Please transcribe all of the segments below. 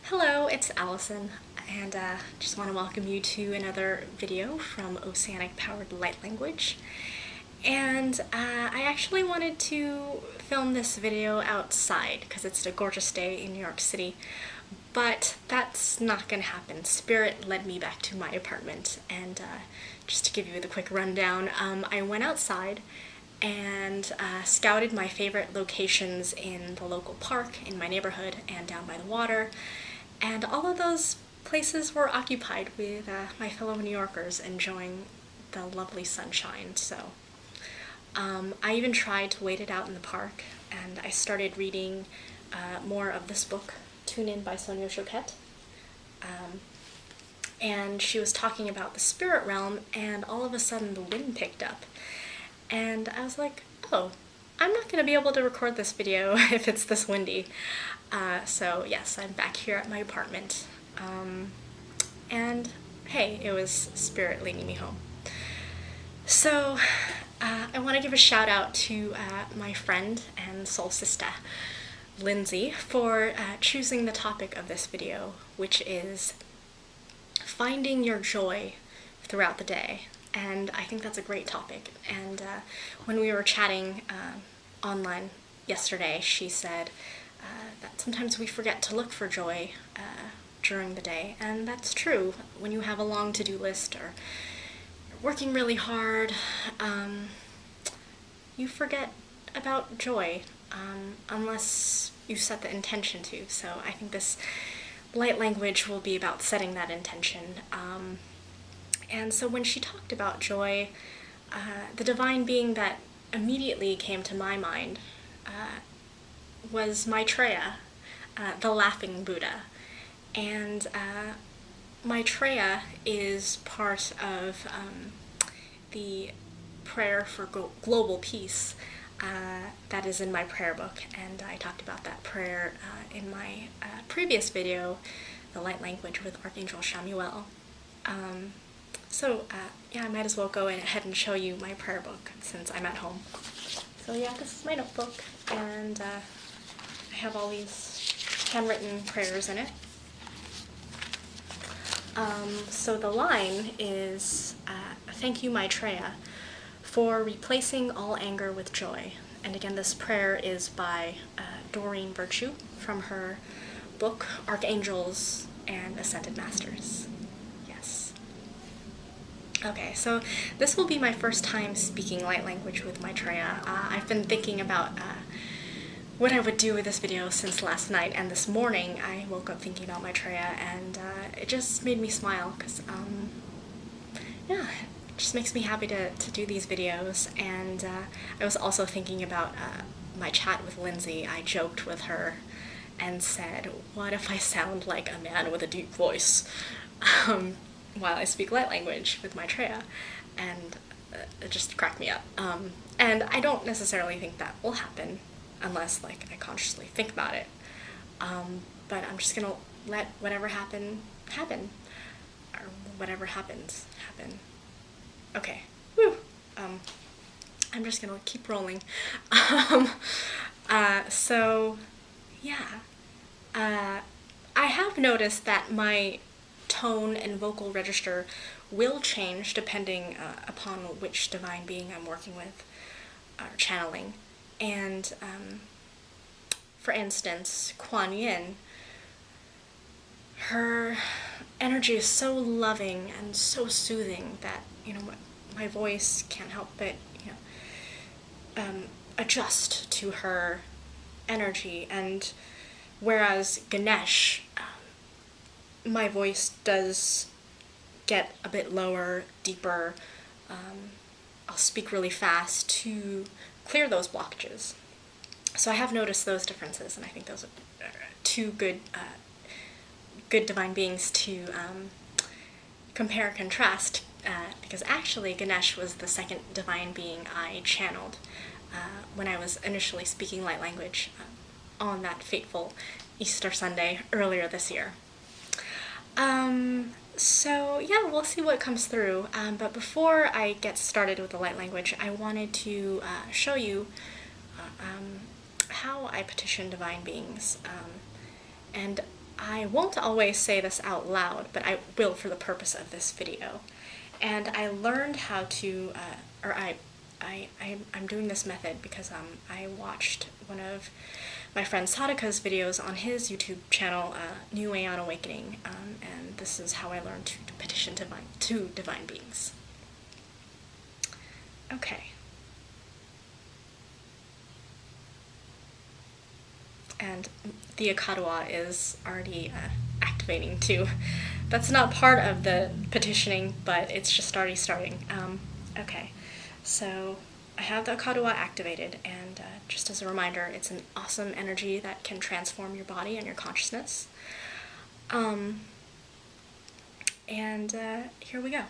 Hello, it's Allison, and just want to welcome you to another video from Oceanic Powered Light Language. And I actually wanted to film this video outside because it's a gorgeous day in New York City, but that's not going to happen. Spirit led me back to my apartment, and just to give you the quick rundown, I went outside and scouted my favorite locations in the local park in my neighborhood and down by the water. And all of those places were occupied with my fellow New Yorkers enjoying the lovely sunshine. So I even tried to wait it out in the park, and I started reading more of this book, Tune In by Sonia Choquette. And she was talking about the spirit realm, and all of a sudden the wind picked up. And I was like, oh, I'm not going to be able to record this video if it's this windy. So yes, I'm back here at my apartment. And hey, it was Spirit leading me home. So I want to give a shout out to my friend and soul sister, Lindsay, for choosing the topic of this video, which is finding your joy throughout the day. And I think that's a great topic. And when we were chatting online yesterday, she said that sometimes we forget to look for joy during the day. And that's true. When you have a long to-do list or you're working really hard, you forget about joy unless you set the intention to. So I think this light language will be about setting that intention. And so when she talked about joy, the divine being that immediately came to my mind was Maitreya, the laughing Buddha. And Maitreya is part of the prayer for global peace that is in my prayer book, and I talked about that prayer in my previous video, The Light Language with Archangel Chamuel. So yeah, I might as well go ahead and show you my prayer book since I'm at home. So yeah, this is my notebook, and I have all these handwritten prayers in it. So the line is, thank you, Maitreya, for replacing all anger with joy. And again, this prayer is by Doreen Virtue from her book, Archangels and Ascended Masters. Yes. Okay, so this will be my first time speaking light language with Maitreya. I've been thinking about what I would do with this video since last night, and this morning I woke up thinking about Maitreya, and it just made me smile, because yeah, it just makes me happy to do these videos. And I was also thinking about my chat with Lindsay. I joked with her and said, what if I sound like a man with a deep voice while I speak light language with Maitreya? And it just cracked me up. And I don't necessarily think that will happen unless like I consciously think about it. But I'm just gonna let whatever happen, or whatever happens, happen. Okay, woo! I'm just gonna keep rolling. So, yeah. I have noticed that my tone and vocal register will change depending upon which divine being I'm working with or channeling. And for instance, Kuan Yin, her energy is so loving and so soothing that, you know, my voice can't help but, you know, adjust to her energy. And whereas Ganesh, my voice does get a bit lower, deeper. I'll speak really fast to clear those blockages. So I have noticed those differences, and I think those are two good divine beings to compare and contrast, because actually Ganesh was the second divine being I channeled when I was initially speaking light language on that fateful Easter Sunday earlier this year. So yeah, we'll see what comes through, but before I get started with the light language, I wanted to show you how I petition divine beings, and I won't always say this out loud, but I will for the purpose of this video. And I learned how to, I'm doing this method because I watched one of my friend Sadaka's videos on his YouTube channel, New Aeon Awakening, and this is how I learned to petition to divine beings. Okay. And the Akadawa is already activating too. That's not part of the petitioning, but it's just already starting. Okay, so I have the Akadawa activated, and just as a reminder, it's an awesome energy that can transform your body and your consciousness. Here we go.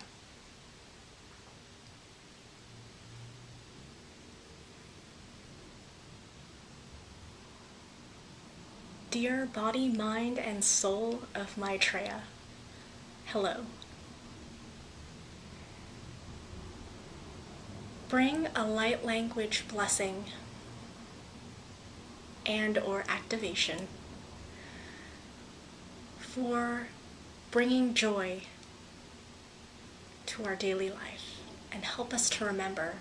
Dear body, mind, and soul of Maitreya, hello. Bring a light language blessing and/or activation for bringing joy to our daily life, and help us to remember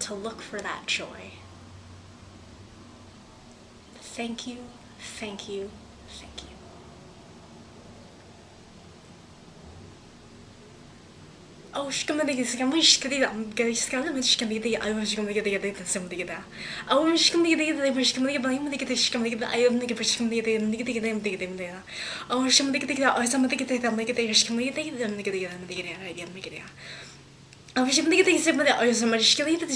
to look for that joy. Thank you, thank you, thank you. Oh, she can make it. I'm just gonna get it. I'm just gonna get it. I was gonna get it. Somebody get that. I was just gonna get it. I was gonna get it. I'm gonna get it. She's gonna get it. I am gonna get it. She's gonna get it. I'm gonna get it. I'm gonna get it. Oh, she's gonna get it. I was gonna get it. I'm gonna get it. She's gonna get it. I'm gonna get it. I'm gonna get it. I'm gonna get it. I was gonna get it. Somebody. I was gonna get it.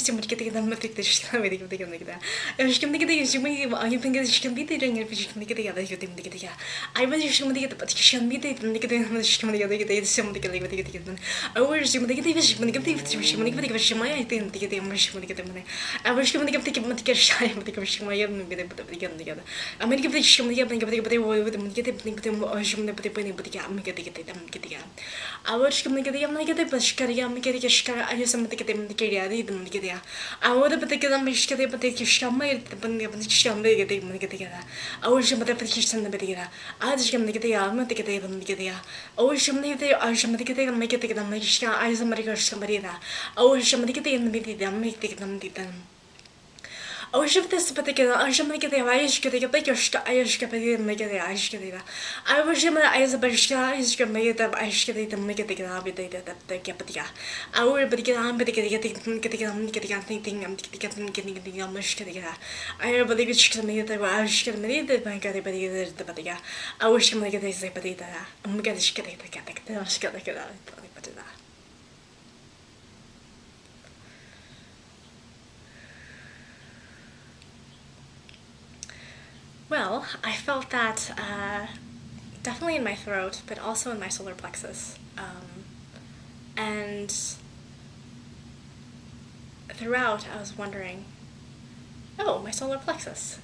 Somebody get it. I'm gonna get it. She's gonna get it. I'm gonna get it. I was gonna get it. She's gonna get it. I'm gonna get it. She's gonna get it. I'm gonna get it. I'm gonna get it. I was just gonna get it. But she's gonna get it. I'm gonna get it. She's gonna get it. Somebody get it. I was gonna get it. She's gonna get it. She's gonna get it. She's gonna get it. I'm gonna get it. I was gonna get it. I'm gonna get it. She's gonna get it. She's gonna get it. I'm gonna get it. She's gonna get it. I'm gonna get it. I'm gonna get it. I'm gonna get it. I was gonna get it. I'm gonna get it. But she's gonna get it. She's gonna get it. I'm gonna get it. I'm gonna get it. I would have taken them. She's gonna get it. She's gonna get it. I'm gonna get it. I'm gonna get it. I was gonna get it. She's gonna get it. I was gonna get it. I'm gonna get it. I'm gonna get it. I was gonna get it. I was gonna get it. I'm gonna get it. I'm gonna get it. I was gonna get it. I'm gonna get it. I was gonna get it. I'm gonna get it. I'm gonna get it. I'm gonna get it. I was just this particular. I was gonna get it. I was gonna get it. I was gonna get it. I'm gonna get it. I was gonna get it. I was gonna. I was gonna get it. I was gonna get it. I was gonna get it. I'm gonna get it. I'm gonna get it. I will get it. I'm gonna get it. I'm gonna get it. I'm gonna get it. I'm gonna get it. I'm gonna get it. I'm gonna get it. I'm gonna get it. I'm gonna get it. I believe it's gonna get it. I was gonna get it. I'm gonna get it. I was gonna get it. I'm gonna get it. I'm gonna get it. I'm gonna get it. Well, I felt that definitely in my throat, but also in my solar plexus. And throughout, I was wondering, oh, my solar plexus.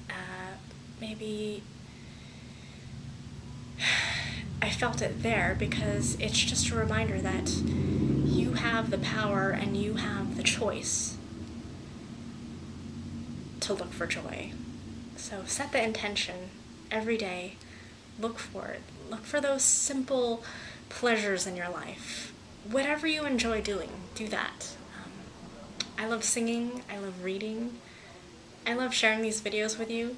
Maybe I felt it there because it's just a reminder that you have the power and you have the choice to look for joy. So set the intention every day, look for it. Look for those simple pleasures in your life. Whatever you enjoy doing, do that. I love singing, I love reading, I love sharing these videos with you,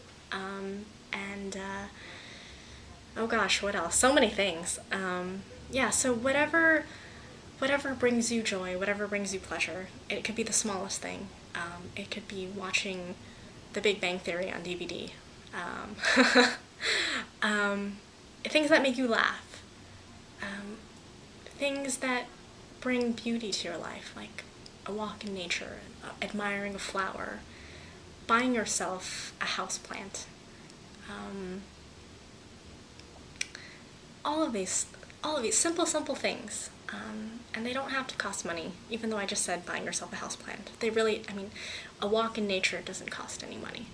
oh gosh, what else? So many things. Yeah, so whatever brings you joy, whatever brings you pleasure, it could be the smallest thing. It could be watching The Big Bang Theory on DVD. Things that make you laugh. Things that bring beauty to your life, like a walk in nature, admiring a flower, buying yourself a houseplant. All of these simple things. And they don't have to cost money, even though I just said buying yourself a houseplant. They really, I mean, a walk in nature doesn't cost any money.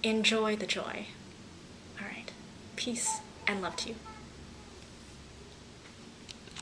Enjoy the joy. All right. Peace and love to you.